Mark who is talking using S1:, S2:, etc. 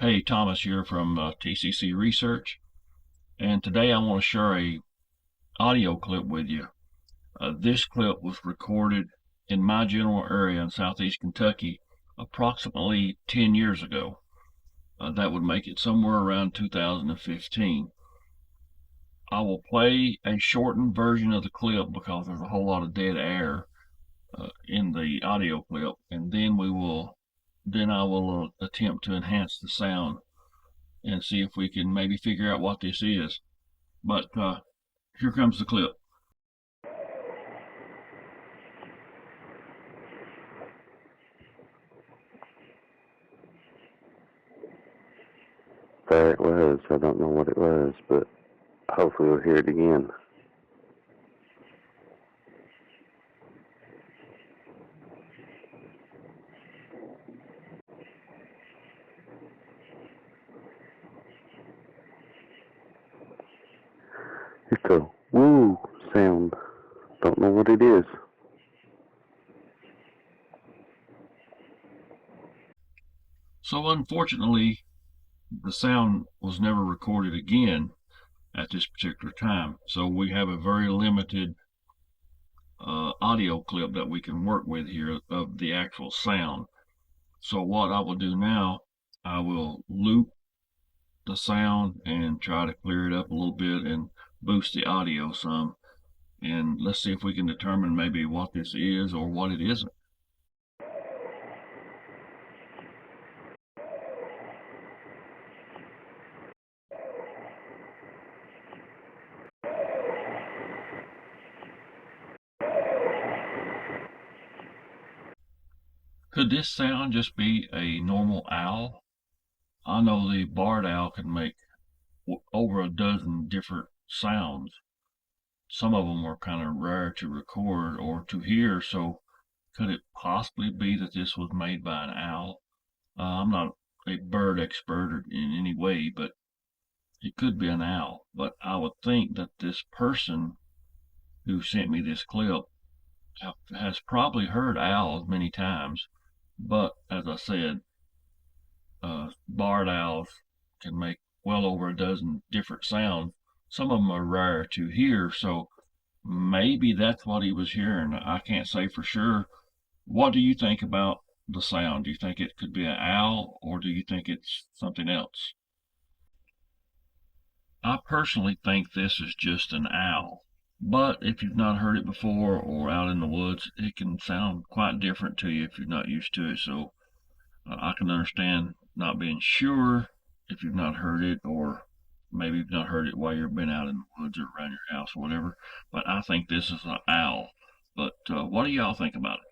S1: Hey, Thomas here from TCC Research, and today I want to share a audio clip with you. This clip was recorded in my general area in southeast Kentucky approximately 10 years ago. That would make it somewhere around 2015. I will play a shortened version of the clip because there's a whole lot of dead air in the audio clip, and then I will attempt to enhance the sound and see if we can maybe figure out what this is. But here comes the clip.
S2: There it was. I don't know what it was, but hopefully we'll hear it again. It's a woo sound. Don't know what it is.
S1: So unfortunately, the sound was never recorded again at this particular time. So we have a very limited audio clip that we can work with here of the actual sound. So what I will do now, I will loop the sound and try to clear it up a little bit and boost the audio some. And let's see if we can determine maybe what this is or what it isn't. Could this sound just be a normal owl? I know the barred owl can make over a dozen different sounds. Some of them are kind of rare to record or to hear, so could it possibly be that this was made by an owl? I'm not a bird expert in any way, but it could be an owl. But I would think that this person who sent me this clip has probably heard owls many times, but as I said, barred owls can make well over a dozen different sounds. Some of them are rare to hear, so maybe that's what he was hearing. I can't say for sure. What do you think about the sound? Do you think it could be an owl, or do you think it's something else? I personally think this is just an owl, but if you've not heard it before or out in the woods, it can sound quite different to you if you're not used to it. So I can understand not being sure if you've not heard it, or maybe you've not heard it while you've been out in the woods or around your house or whatever. But I think this is an owl. But what do y'all think about it?